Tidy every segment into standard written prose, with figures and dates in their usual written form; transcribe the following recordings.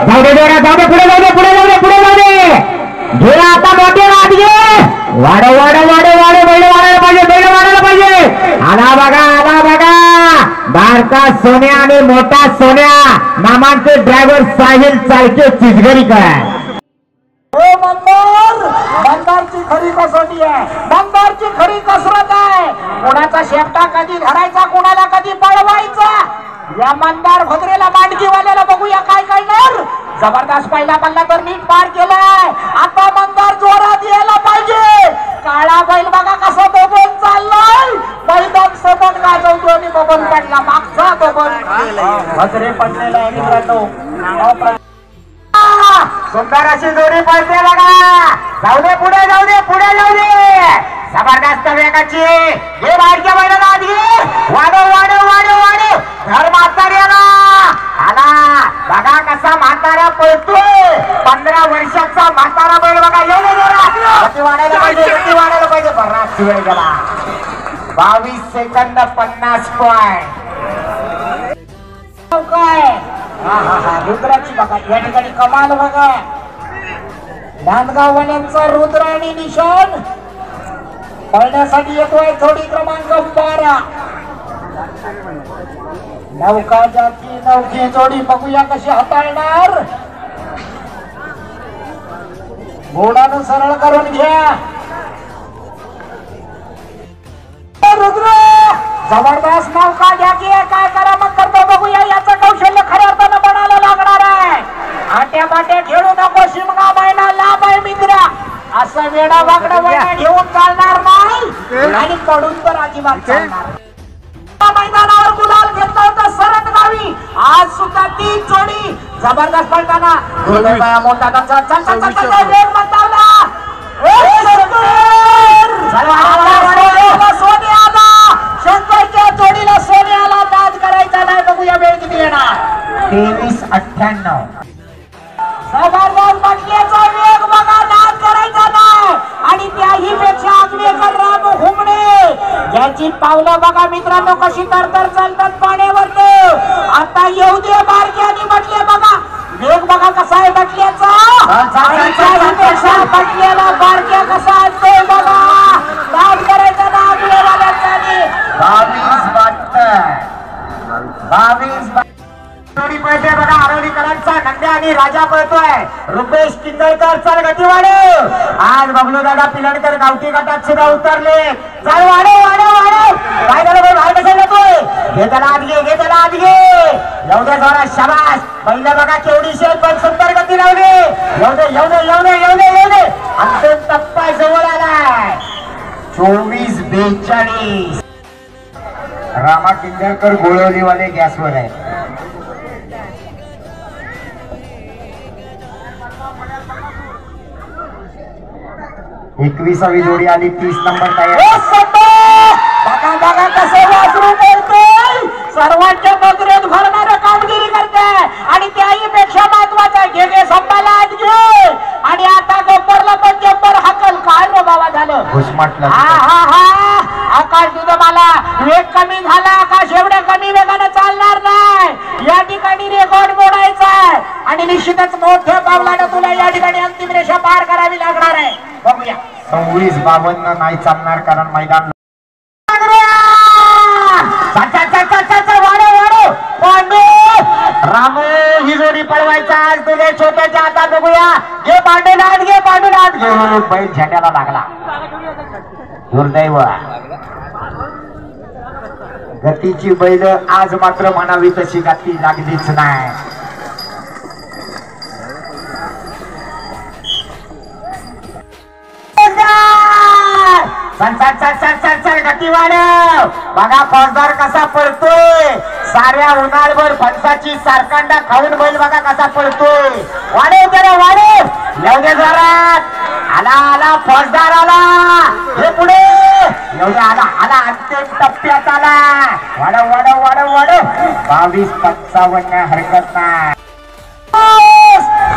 जाऊ दे पुढे जाऊ दे घे आता मोठे रात घे वाढव बैल वाढायला पाहिजे आला बघा बारका सोन्या आणि मोठा सोन्या मामांचे ड्रायव्हर साहिल चालके चिजगरी काय मंदारची खरी कसोटी आहे मंदारची खरी कसरत आहे कोणाचा शेपटा कधी धरायचा कोणाला कधी पळवायचा या मंदार भद्रेला मांडकीवाल्याला बघूया काय करणार जबरदस्त पहिला पल्ला तर नीट पार केलाय आता मंदार जोरात यायला पाहिजे काळा बैल बघा कसा बबन चाललाय मैदान सबन गाजवतो आणि बबन पडला मागचा बबन भद्रे पडलेला आहे मित्रांनो सुंदर अशी जोडी पडते बघा जाऊ दे पुढे जबरदस्त वेगाची हे बारक्या बैलाला आधी वाढव घर म्हाताऱ्याला आला बघा कसा म्हातारा पळतोय 15 वर्षाचा म्हातारा बैल बघा एवढे गती वाढायला पाहिजे बराच वेळ गेला 22 सेकंद 50 पॉइंट काय रुद्राची बघा या ठिकाणी कमाल बघा नांदगाववाल्यांचा रुद्र आणि निशान पळण्यासाठी येतोय जोडी क्रमांक 12 नौका जाती नौकी जोडी बघूया कशी हाताळणार घोडानं सरळ करून घ्या रुद्र जबरदस्त नौका घ्या की काय करा मग करतो बघूया याचं कौशल्य खऱ्या अर्थानं बनायला लागणार आहे आट्या बाट्या खेळू नको शिमगा महिना लाभ आहे मित्रा असं वेडा वाकडा घेऊन चालणार नाही आणि पडून तर अजिबात चालणार मैदानावर गुलाल घेतला होता सरत गावी आज सुद्धा ती जोडी जबरदस्त पळताना मोठा वेग बदलावला शंकरच्या जोडीला सोन्याला नाद करायचा नाही बघूया वेळ किती येणार 23:98 जबरदस्त बटल्याचा वेग बघा नाद करायचा नाही आणि त्याही पेक्षा आगवेकर राम हुमणे याची पावलं बघा मित्रांनो कशी तरतर चालतात पाण्यावर आता येऊ दे बारके आणि बटले बघा वेग बघा कसा आहे बटल्याचा बटल्याला बारक्या कसा असतोय बघा नाद करायचा ना आगवेवाल्यांचा 22 जोडी पळते बघा आरवलीकरांचा नंद्या आणि राजा पळतोय रुपेश किंदळकर चल गती वाढव आज बबलू दादा पिलणकर गावठी गटात सुद्धा उतरले चल वाढव काय झालं बाहेर कशाला जातोय घे त्याला आत घे येऊ दे जरा शाबास पहिलं बघा केवढी शेत पण सुंदर गती लावली येऊ दे अंतिम टप्पा जवळ आलाय 24:42 रामा किंदळकर गोळवलीवाले गॅसवर आहे 21वी जोडी आली 30 नंबर तयार बघा कसं वासरू बोलतोय सर्वांच्या नजरेत भरणारी कामगिरी करते आणि त्याही पेक्षा महत्वाचा घे संभाला आत घे आणि आता गब्बरला पण गब्बर हकल काय रे बाबा झालं घुसमटलं आकाश तुझं मला वेग कमी झाला आकाश एवढ्या कमी वेगाने चालणार नाही या ठिकाणी रेकॉर्ड मोडायचा आहे आणि निश्चितच मोठ्या पावलाने तुला या ठिकाणी अंतिम रेषा पार करावी लागणार आहे बघूया 26-52 नाही चालणार कारण मैदान रामू ही जोडी पळवायचा आज तुझे छोट्याच्या हातात बघूया घे पांडुनाथ घे बैल झेंड्याला लागला दुर्दैव गतीची बैल आज मात्र म्हणावी तशी गती लागलीच नाही चल गती वाढव बघा फौजदार कसा पळतोय साऱ्या उन्हाळभर फणसाची सारकांडा खाऊन बैल बघा कसा पळतोय वाढव येऊ दे जोरात आला फौजदार आला हे पुढे येऊ दे आला अंतिम टप्प्यात आला वाढव 22-55 हरकत नाही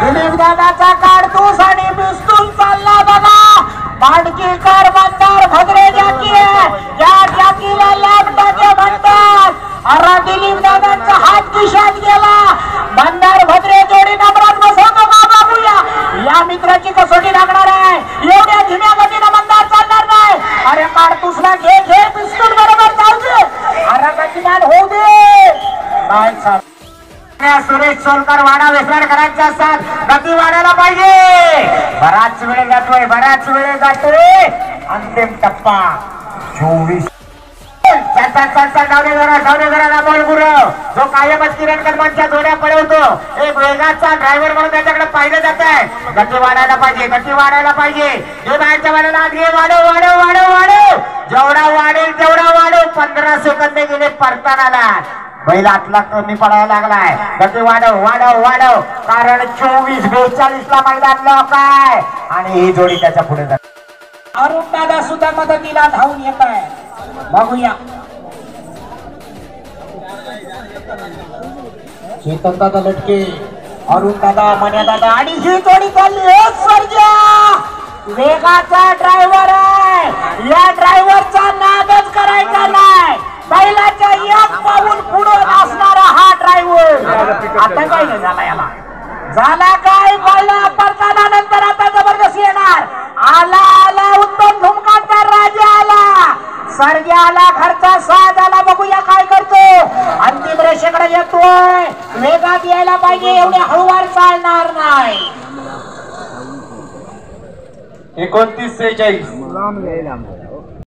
दिलीप दादाचा काढतूस आणि पिस्तूल चालला बघा मांडकीकर मंदार भद्रे जाकीला लाभ टाके म्हणतात दिलीप दादांचा हात खिशात गेला मंदार भद्रे जोडी नंबरात काय चाल सुरेश सोलकर वाडा वेसरकरांच्या साथ गती वाढायला पाहिजे. बराच वेळ जातोय अंतिम टप्पा 24 जो कायमच किरण कदमांच्या जोड्या पळवतो एक वेगाचा ड्रायव्हर म्हणून त्याच्याकडे पाहिलं जात आहे. गती वाढायला पाहिजे हे बाहेरच्या वाढायला आत घे. वाढव जेवढा वाढेल तेवढा वाढव. 15 सेकंद गेले परतानाला बैल आतला कमी पडायला लागलाय. गती वाढव कारण 24-42 ला मैदान लॉक आहे आणि ही जोडी त्याच्या पुढे जाते. अरुण दादा सुद्धा मदतीला धावून येत आहे. बघूया चेतन दादा लटके, अरुण दादा, मन्या दादा आणि ही जोडी चालली. सर्जा वेगाचा ड्रायव्हर आहे. या ड्रायव्हरचा नादच करायचा नाही. बैलाच्या एक पाऊल पुढे असणारा हा ड्रायव्हर. आता काय झाला याला झाला काय बैला परताना नंतर आता जबरदस्त येणार. आला उत्तम धुमकाचा राजा आला. सर्जा आला, घरचा साज आला. बघूया काय करतो. अंतिम रेषेकडे येतोय. वेगात यायला पाहिजे, एवढे हळूवार चालणार नाही. 29-46